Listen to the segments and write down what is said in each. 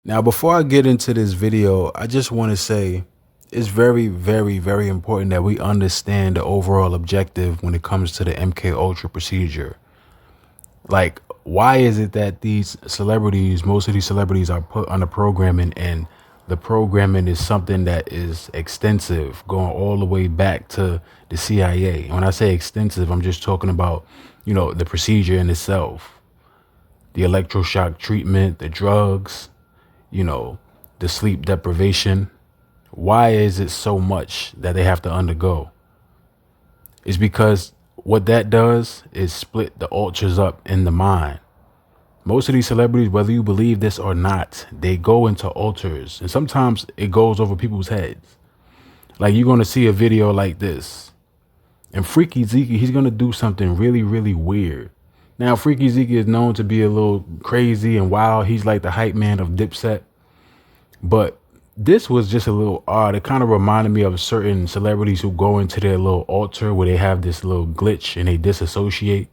Now, before I get into this video, I just want to say it's very, very, very important that we understand the overall objective when it comes to the MK Ultra procedure. Like, why is it that these celebrities, most of these celebrities are put on the programming, and the programming is something that is extensive, going all the way back to the CIA. And when I say extensive, I'm just talking about, the procedure in itself, the electroshock treatment, the drugs, you know, the sleep deprivation. Why is it so much that they have to undergo? It's because what that does is split the ultras up in the mind. Most of these celebrities, whether you believe this or not, they go into altars, and sometimes it goes over people's heads. Like, you're going to see a video like this, and Freaky Zeke, he's going to do something really, really weird. Now, Freaky Zeke is known to be a little crazy and wild. He's like the hype man of Dipset. But this was just a little odd. It kind of reminded me of certain celebrities who go into their little altar where they have this little glitch and they disassociate.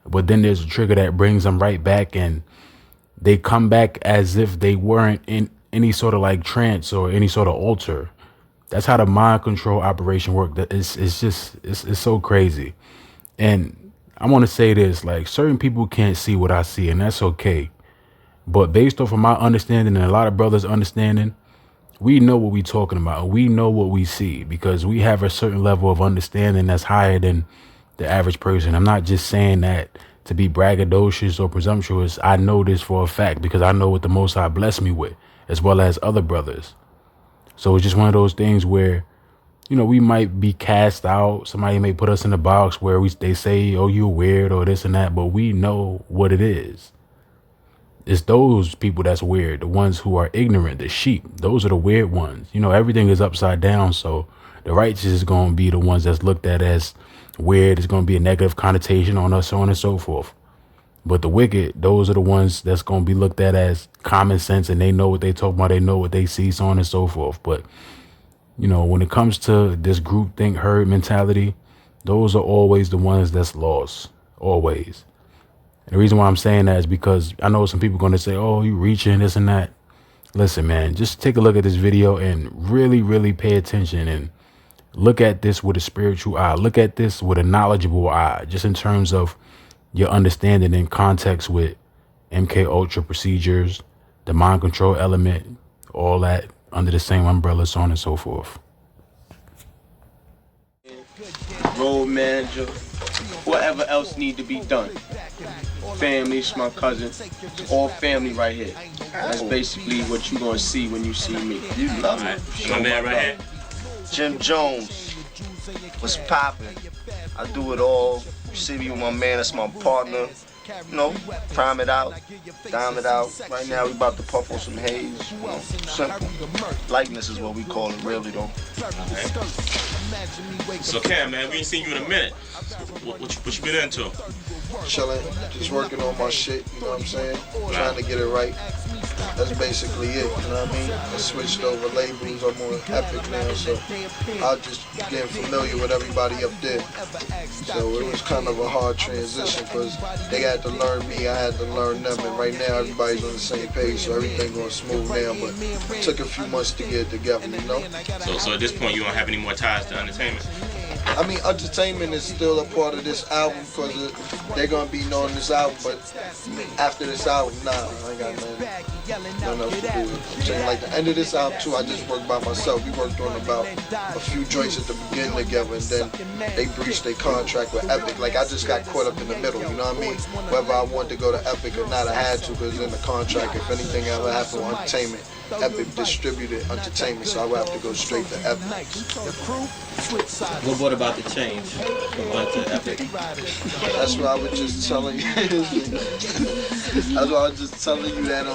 But then there's a trigger that brings them right back, and they come back as if they weren't in any sort of like trance or any sort of altar. That's how the mind control operation works. It's so crazy. And I want to say this, like, certain people can't see what I see, and that's okay. But based off of my understanding and a lot of brothers' understanding, we know what we're talking about. We know what we see because we have a certain level of understanding that's higher than the average person. I'm not just saying that to be braggadocious or presumptuous. I know this for a fact because I know what the Most High blessed me with, as well as other brothers. So it's just one of those things where, we might be cast out. Somebody may put us in a box where they say, oh, you're weird or this and that, but we know what it is. It's those people that's weird, the ones who are ignorant, the sheep. Those are the weird ones. Everything is upside down, so the righteous is going to be the ones that's looked at as weird. It's going to be a negative connotation on us, so on and so forth. But the wicked, those are the ones that's going to be looked at as common sense, and they know what they talk about, they know what they see, so on and so forth. But, when it comes to this group think herd mentality, those are always the ones that's lost, always. And the reason why I'm saying that is because I know some people are going to say, oh, you reaching this and that. Listen, man, just take a look at this video and really, really pay attention and look at this with a spiritual eye. Look at this with a knowledgeable eye, just in terms of your understanding in context with MK Ultra procedures, the mind control element, all that under the same umbrella, so on and so forth. Road manager, whatever else need to be done. Family, it's my cousin. It's all family right here. That's basically what you're gonna see when you see me. You love it. My man right here. Jim Jones. What's poppin'? I do it all. You see me with my man, that's my partner. Prime it out, dime it out. Right now we about to puff on some haze. Simple. Lightness is what we call it, really though. Right. So Cam, man, we ain't seen you in a minute. What you been into? Chilling, just working on my shit, you know what I'm saying? Trying to get it right. That's basically it, you know what I mean? I switched over labels, I'm on Epic now, so I just getting familiar with everybody up there. So it was kind of a hard transition because they had to learn me, I had to learn them, and right now everybody's on the same page, so everything going smooth now, but it took a few months to get it together, you know? So at this point you don't have any more ties to entertainment? I mean, entertainment is still a part of this album because they're going to be knowing this album, but after this album, nah, I ain't got nothing else to do. I'm saying, like, the end of this album, too, I just worked by myself. We worked on about a few joints at the beginning together, and then they breached their contract with Epic. Like, I just got caught up in the middle, you know what I mean? Whether I wanted to go to Epic or not, I had to because in the contract, if anything ever happened with entertainment, Epic distributed entertainment, so I would have to go straight to Epic. What about the change from one to Epic? That's what I was just telling you. That's what I was just telling you that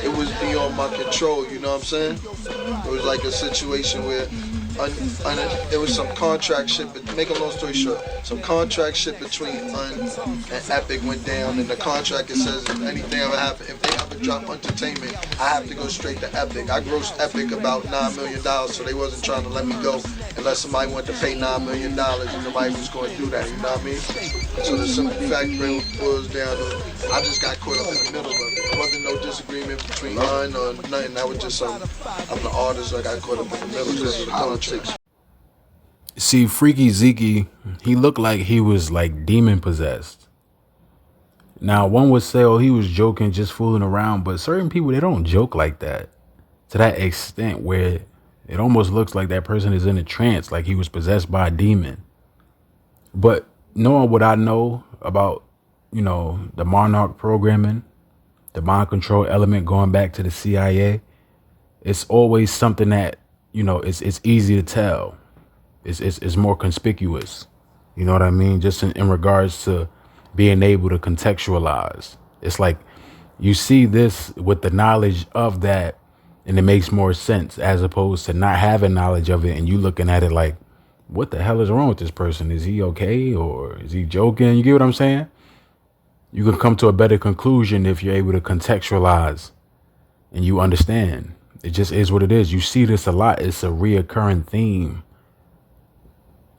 it was beyond my control, you know what I'm saying? It was like a situation where it was some contract shit, but to make a long story short, some contract shit between and Epic went down, and the contract, it says if anything ever happen, if they ever drop Entertainment, I have to go straight to Epic. I grossed Epic about $9 million, so they wasn't trying to let me go unless somebody wanted to pay $9 million, and nobody was going to do that, you know what I mean? So the simple fact boils down to, I just got caught up in the middle of it. There wasn't no disagreement between or nothing. That was just I'm the artist, I got caught up in the middle because of the contract. See, Freaky Zeke, he looked like he was like demon possessed. Now, one would say, oh, he was joking, just fooling around, but certain people, they don't joke like that to that extent where it almost looks like that person is in a trance, like he was possessed by a demon. But knowing what I know about, the Monarch programming, the mind control element going back to the CIA, it's always something that, it's easy to tell. It's more conspicuous. You know what I mean? Just in regards to being able to contextualize. It's like you see this with the knowledge of that, and it makes more sense as opposed to not having knowledge of it and you looking at it like, what the hell is wrong with this person? Is he okay or is he joking? You get what I'm saying? You can come to a better conclusion if you're able to contextualize and you understand. It just is what it is. You see this a lot. It's a reoccurring theme.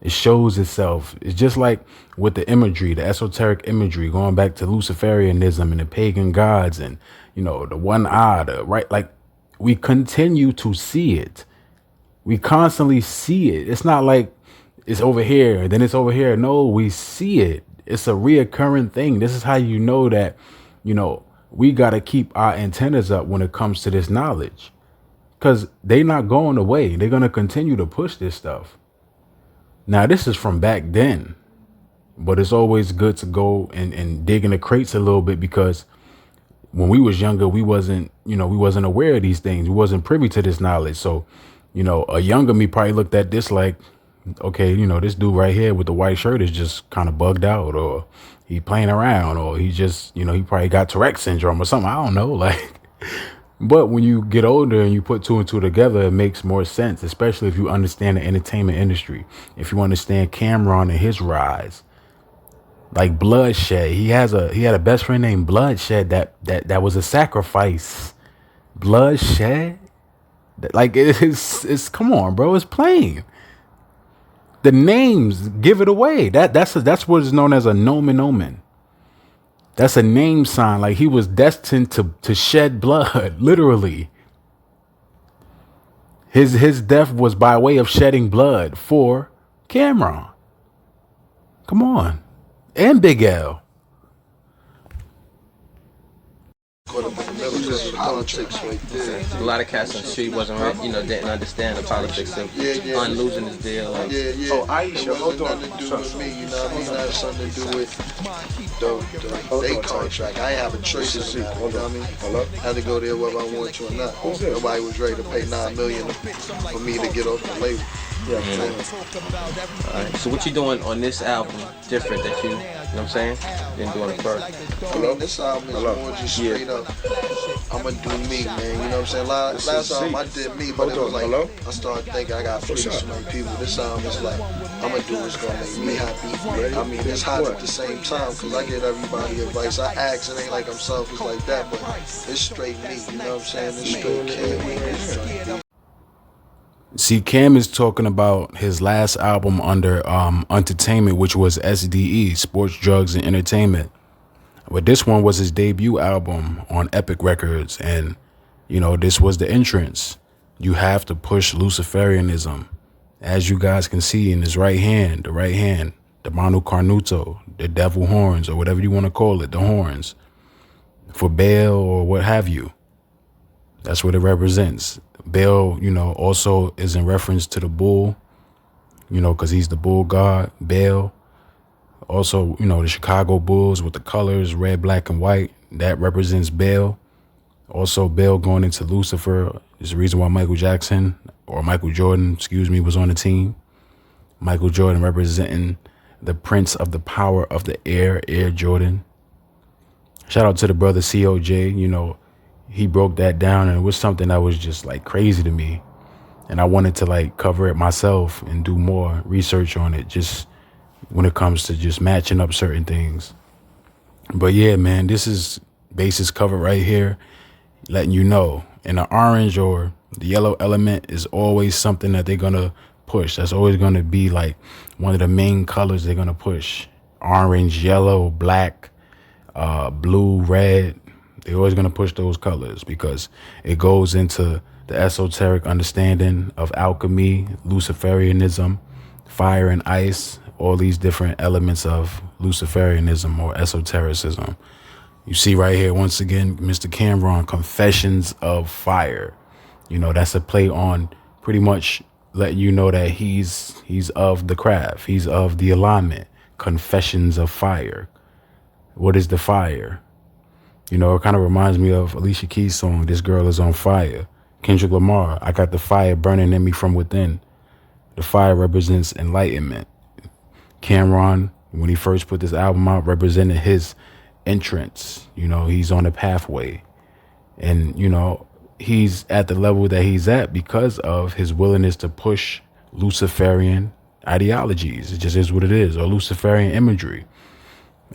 It shows itself. It's just like with the imagery, the esoteric imagery, going back to Luciferianism and the pagan gods and, the one eye, right? Like we continue to see it. We constantly see it. It's not like it's over here, then it's over here. No, we see it. It's a reoccurring thing. This is how you know that, we got to keep our antennas up when it comes to this knowledge, because they're not going away. They're going to continue to push this stuff. Now, this is from back then, but it's always good to go and dig in the crates a little bit, because when we was younger, we wasn't aware of these things. We wasn't privy to this knowledge. So, a younger me probably looked at this like, okay, this dude right here with the white shirt is just kind of bugged out, or he playing around, or he just, he probably got Tourette syndrome or something. I don't know. Like, but when you get older and you put two and two together, it makes more sense, especially if you understand the entertainment industry. If you understand Camron and his rise, like Bloodshed, he had a best friend named Bloodshed that was a sacrifice. Bloodshed, like it's come on, bro, it's plain. The names give it away. That's what is known as a nomen omen. That's a name sign. Like he was destined to shed blood, literally. His death was by way of shedding blood for Camron. Come on. And Big L. Caught up in the middle because of the politics right there. A lot of cats on the street wasn't, didn't understand the politics of on losing his deal. Like, Yeah. Oh, Aisha, it wasn't nothing to do with me, you know what I mean? That had something to do with they contract. I ain't have a choice in that, you know what I mean? I had to go there whether I wanted to or not. Nobody was ready to pay $9 million for me to get off the label. Yeah. All right. So what you doing on this album different that you know what I'm saying, didn't do on the first? I mean, this album is more just straight up, I'ma do me, man, you know what I'm saying? Last album I did me, but it was like, I started thinking I gotta please so many people. This album is like, I'ma do what's gonna make me happy. I mean, it's hot at the same time, because I get everybody advice. I ask, it ain't like I'm selfish like that, but it's straight me, you know what I'm saying? It's straight kid. See, Cam is talking about his last album under Entertainment, which was SDE, Sports, Drugs, and Entertainment. But this one was his debut album on Epic Records. And, this was the entrance. You have to push Luciferianism. As you guys can see in his right hand, the Manu Carnuto, the devil horns, or whatever you want to call it, the horns, for Baal or what have you. That's what it represents. Baal, also is in reference to the bull, because he's the bull god, Baal. Also, the Chicago Bulls with the colors, red, black, and white, that represents Baal. Also, Baal going into Lucifer is the reason why Michael Jordan, was on the team. Michael Jordan representing the prince of the power of the air, Air Jordan. Shout out to the brother COJ, he broke that down, and it was something that was just like crazy to me. and I wanted to like cover it myself and do more research on it, just when it comes to just matching up certain things. But yeah, man, this is basis cover right here, letting you know. And the orange or the yellow element is always something that they're gonna push. That's always gonna be like one of the main colors they're gonna push. Orange, yellow, black, blue, red. They're always gonna push those colors because it goes into the esoteric understanding of alchemy, Luciferianism, fire and ice, all these different elements of Luciferianism or esotericism. You see right here, once again, Mr. Camron, Confessions of Fire. You know, that's a play on pretty much letting you know that he's of the craft. He's of the alignment. Confessions of Fire. What is the fire? You know, it kind of reminds me of Alicia Keys' song, This Girl Is on Fire. Kendrick Lamar, I got the fire burning in me from within. The fire represents enlightenment. Camron, when he first put this album out, represented his entrance. You know, he's on a pathway. And, you know, he's at the level that he's at because of his willingness to push Luciferian ideologies. It just is what it is, or Luciferian imagery.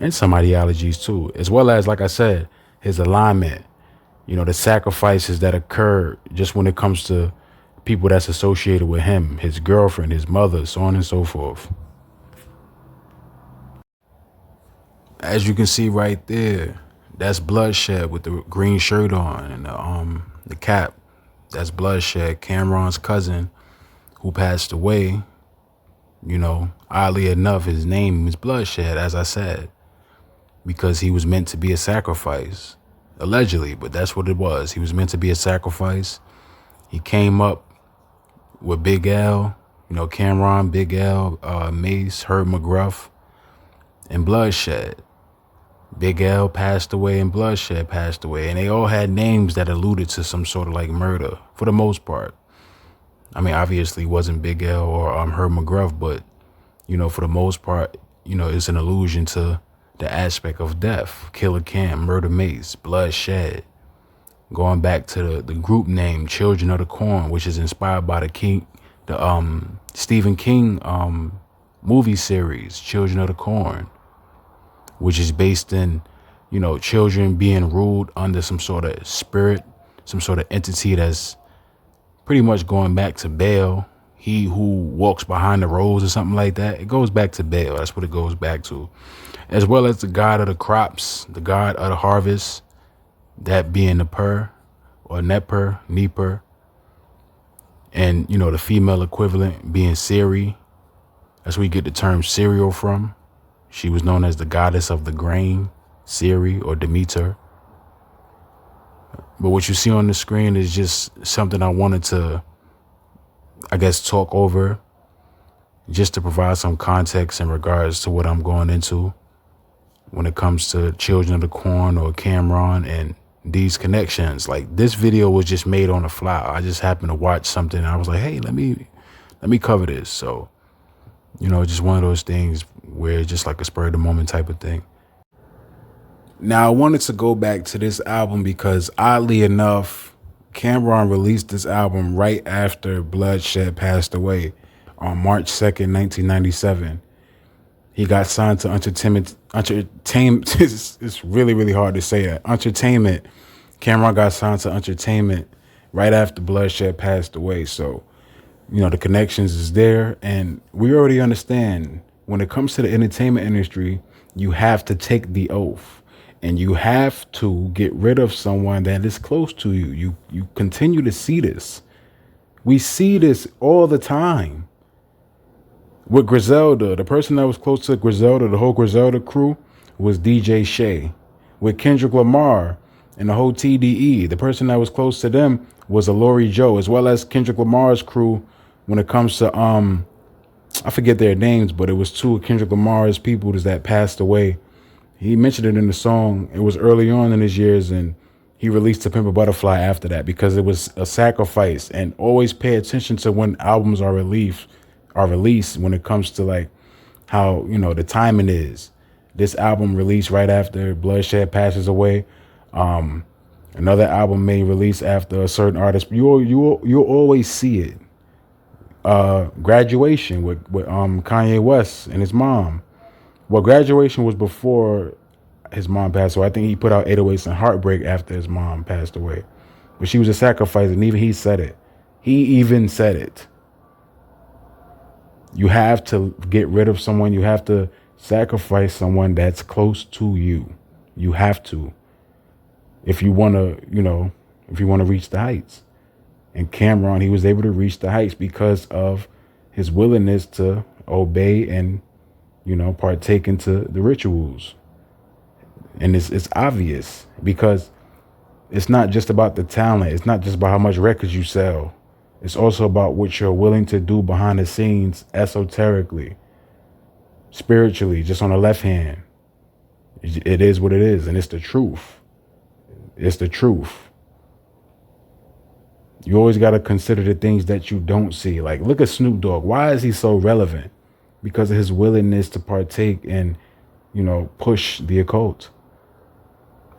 And some ideologies too, as well as, like I said, his alignment, you know, the sacrifices that occur just when it comes to people that's associated with him, his girlfriend, his mother, so on and so forth. As you can see right there, that's Bloodshed with the green shirt on and the cap. That's Bloodshed, Camron's cousin who passed away. You know, oddly enough, his name is Bloodshed, as I said, because he was meant to be a sacrifice, allegedly, but that's what it was. He was meant to be a sacrifice. He came up with Big L, you know, Camron, Big L, Mace, Herb McGruff, and Bloodshed. Big L passed away and Bloodshed passed away, and they all had names that alluded to some sort of like murder for the most part. I mean, obviously it wasn't Big L or Herb McGruff, but, you know, for the most part, you know, it's an allusion to the aspect of death. Killer Cam, Murder Mace, Bloodshed. Going back to the group name Children of the Corn, which is inspired by the Stephen King movie series Children of the Corn, which is based in, you know, children being ruled under some sort of spirit, some sort of entity that's pretty much going back to Baal, he who walks behind the rose or something like that. It goes back to Baal. That's what it goes back to. As well as the god of the crops, the god of the harvest, that being the or Neper, and, you know, the female equivalent being Siri. That's where you get the term cereal from. She was known as the goddess of the grain, Siri or Demeter. But what you see on the screen is just something I wanted to, I guess, talk over, just to provide some context in regards to what I'm going into when it comes to Children of the Corn or Camron and these connections. Like, this video was just made on the fly. I just happened to watch something and I was like, hey, let me cover this. So, you know, just one of those things where it's just like a spur of the moment type of thing. Now, I wanted to go back to this album because, oddly enough, Camron released this album right after Bloodshed passed away on March 2nd, 1997. He got signed to Entertainment. It's really, really hard to say that. Entertainment. Camron got signed to Entertainment right after Bloodshed passed away. So, you know, the connections is there. And we already understand when it comes to the entertainment industry, you have to take the oath. And you have to get rid of someone that is close to you. You continue to see this. We see this all the time. With Griselda, the person that was close to Griselda, the whole Griselda crew, was DJ Shay. With Kendrick Lamar and the whole TDE, the person that was close to them was Lori Joe, as well as Kendrick Lamar's crew. When it comes to, I forget their names, but it was two of Kendrick Lamar's people that passed away. He mentioned it in the song. It was early on in his years, and he released To Pimp a Butterfly after that because it was a sacrifice. And always pay attention to when albums are released when it comes to like how, you know, the timing is. This album released right after Bloodshed passes away. Another album may release after a certain artist. You'll always see it. Graduation with Kanye West and his mom. Well, Graduation was before his mom passed away. I think he put out 808s and Heartbreak after his mom passed away. But she was a sacrifice, and even he said it. He even said it. You have to get rid of someone. You have to sacrifice someone that's close to you. You have to. If you want to, if you want to reach the heights. And Camron, he was able to reach the heights because of his willingness to obey and, partake into the rituals. And it's obvious because it's not just about the talent. It's not just about how much records you sell. It's also about what you're willing to do behind the scenes, esoterically, spiritually, just on the left hand. It is what it is, and it's the truth. It's the truth. You always got to consider the things that you don't see. Like, look at Snoop Dogg. Why is he so relevant? Because of his willingness to partake and, push the occult.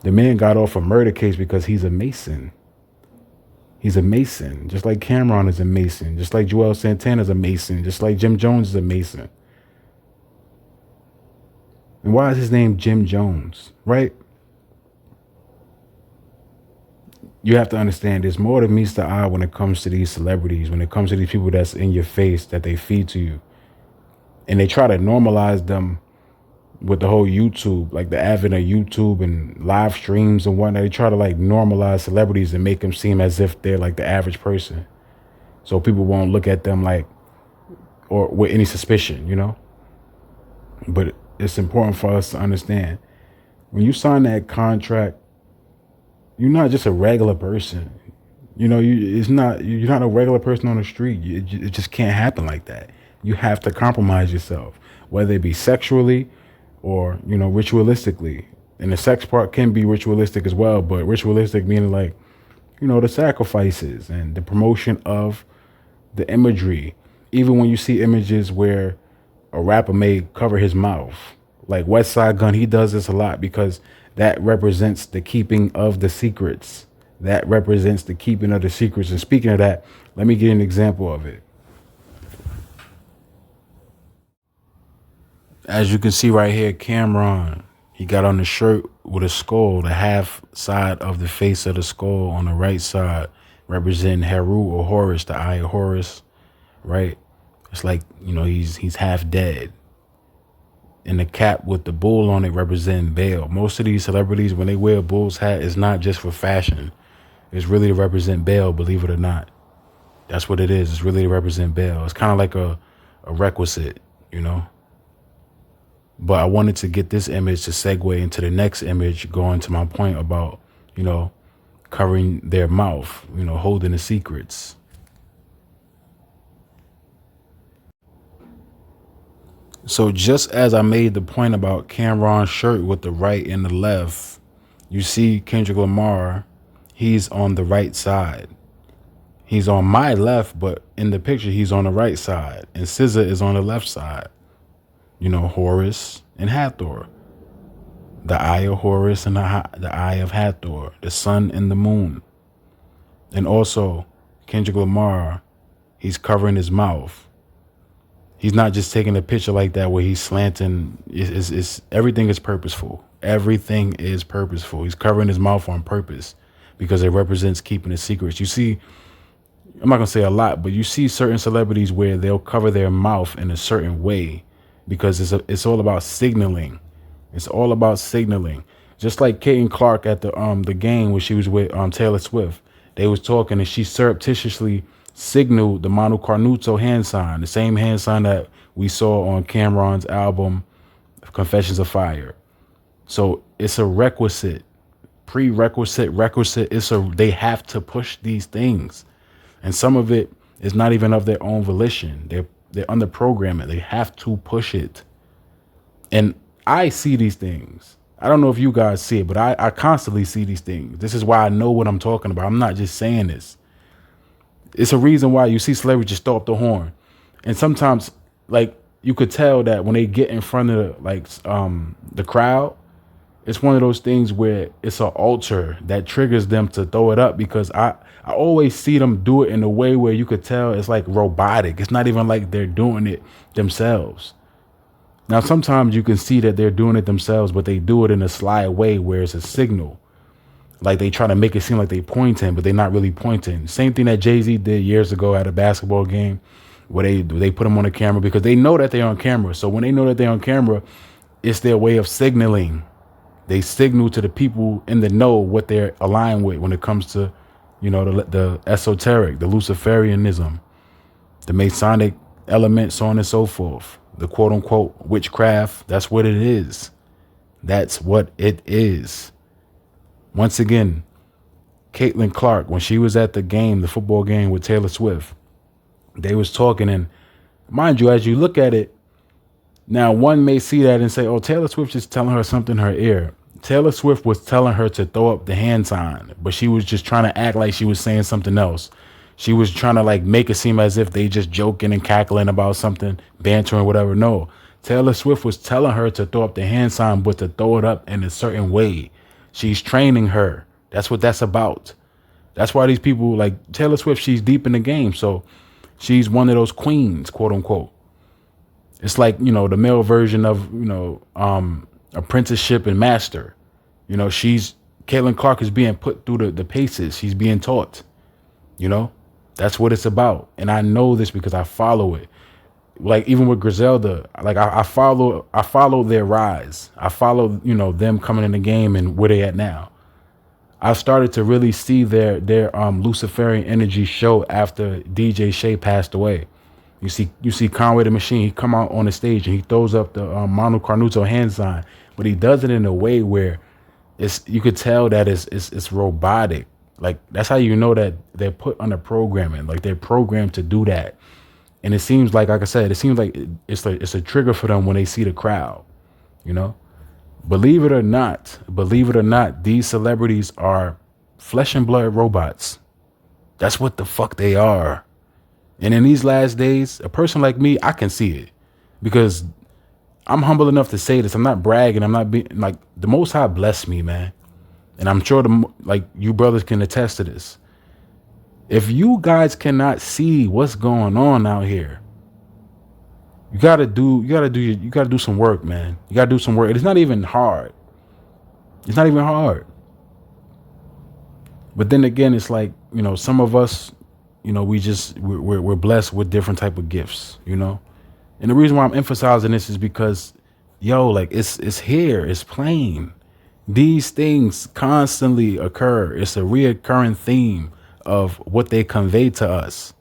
The man got off a murder case because he's a Mason. He's a Mason, just like Camron is a Mason, just like Joel Santana is a Mason, just like Jim Jones is a Mason. And why is his name Jim Jones, right? You have to understand there's more than meets the eye when it comes to these celebrities, when it comes to these people that's in your face, that they feed to you. And they try to normalize them with the whole YouTube, like the advent of YouTube and live streams and whatnot. They try to normalize celebrities and make them seem as if they're like the average person. So people won't look at them or with any suspicion, But it's important for us to understand when you sign that contract, you're not just a regular person. You're not a regular person on the street. It just can't happen like that. You have to compromise yourself, whether it be sexually or, ritualistically. And the sex part can be ritualistic as well, but ritualistic meaning the sacrifices and the promotion of the imagery. Even when you see images where a rapper may cover his mouth, like West Side Gun, he does this a lot because that represents the keeping of the secrets. That represents the keeping of the secrets. And speaking of that, let me give you an example of it. As you can see right here, Camron, he got on the shirt with a skull, the half side of the face of the skull on the right side, representing Heru or Horus, the eye of Horus, right? It's like, he's half dead. And the cap with the bull on it representing Baal. Most of these celebrities, when they wear a bull's hat, it's not just for fashion. It's really to represent Baal, believe it or not. That's what it is. It's really to represent Baal. It's kind of like a requisite, But I wanted to get this image to segue into the next image, going to my point about, covering their mouth, holding the secrets. So just as I made the point about Camron's shirt with the right and the left, you see Kendrick Lamar, he's on the right side. He's on my left, but in the picture, he's on the right side. And SZA is on the left side. Horus and Hathor. The eye of Horus and the eye of Hathor. The sun and the moon. And also, Kendrick Lamar, he's covering his mouth. He's not just taking a picture like that where he's slanting. Everything is purposeful. Everything is purposeful. He's covering his mouth on purpose because it represents keeping the secrets. You see, I'm not going to say a lot, but you see certain celebrities where they'll cover their mouth in a certain way because it's all about signaling. It's all about signaling. Just like Caitlin Clark at the game where she was with Taylor Swift. They was talking and she surreptitiously signaled the Manu Carnuto hand sign, the same hand sign that we saw on Camron's album, Confessions of Fire. So it's a requisite, requisite. They have to push these things. And some of it is not even of their own volition. They're under programming. They have to push it. And I see these things. I don't know if you guys see it, but I constantly see these things. This is why I know what I'm talking about. I'm not just saying this. It's a reason why you see celebrities just throw up the horn. And sometimes, you could tell that when they get in front of the crowd, it's one of those things where it's an altar that triggers them to throw it up because I always see them do it in a way where you could tell it's like robotic. It's not even like they're doing it themselves. Now, sometimes you can see that they're doing it themselves, but they do it in a sly way where it's a signal. Like they try to make it seem like they pointing, but they're not really pointing. Same thing that Jay-Z did years ago at a basketball game where they put them on the camera because they know that they're on camera. So when they know that they're on camera, it's their way of signaling. They signal to the people in the know what they're aligned with when it comes to, you know, the esoteric, the Luciferianism, the Masonic elements, so on and so forth. The quote unquote witchcraft. That's what it is. That's what it is. Once again, Caitlin Clark, when she was at the game, the football game with Taylor Swift, they was talking, and mind you, as you look at it, now one may see that and say, oh, Taylor Swift is telling her something in her ear. Taylor Swift was telling her to throw up the hand sign, but she was just trying to act like she was saying something else. She was trying to like make it seem as if they just joking and cackling about something, bantering, whatever. No, Taylor Swift was telling her to throw up the hand sign, but to throw it up in a certain way. She's training her. That's what that's about. That's why these people like Taylor Swift, she's deep in the game. So she's one of those queens, quote unquote. It's like, you know, the male version of, you know, apprenticeship and master. You know, Caitlin Clark is being put through the paces. She's being taught, you know, that's what it's about. And I know this because I follow it. Like even with Griselda, like I follow their rise. I follow, you know, them coming in the game and where they at now. I've started to really see their Luciferian energy show after DJ Shay passed away. You see Conway the Machine, he come out on the stage and he throws up the Manu Carnuto hand sign, but he does it in a way where you could tell that it's robotic. Like that's how you know that they're put under programming, like they're programmed to do that. And it seems like I said, it seems like it's a trigger for them when they see the crowd, you know. Believe it or not, these celebrities are flesh and blood robots. That's what the fuck they are. And in these last days, a person like me, I can see it because I'm humble enough to say this. I'm not bragging. I'm not being like the Most High blessed me, man. And I'm sure you brothers can attest to this. If you guys cannot see what's going on out here, you gotta do some work, man. You gotta do some work. It's not even hard. It's not even hard. But then again, it's like, you know, some of us, you know, we're blessed with different type of gifts, you know. And the reason why I'm emphasizing this is because, yo, like it's here, it's plain. These things constantly occur. It's a reoccurring theme of what they convey to us.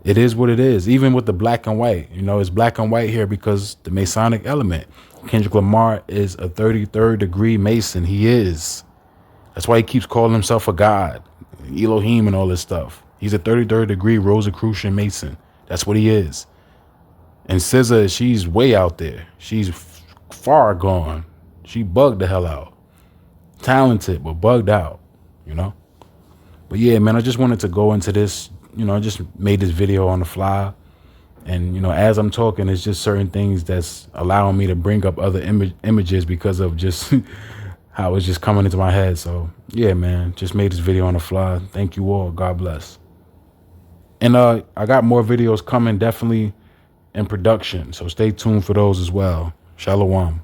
It is what it is. Even with the black and white, you know, it's black and white here because the Masonic element. Kendrick Lamar is a 33rd degree Mason. He is. That's why he keeps calling himself a god, Elohim and all this stuff. He's a 33rd degree Rosicrucian Mason. That's what he is. And SZA, she's way out there. She's far gone. She bugged the hell out. Talented, but bugged out, you know? But yeah, man, I just wanted to go into this. You know, I just made this video on the fly. And, you know, as I'm talking, it's just certain things that's allowing me to bring up other images because of just how it's just coming into my head. So, yeah, man, just made this video on the fly. Thank you all. God bless. And I got more videos coming definitely in production. So stay tuned for those as well. Shalom.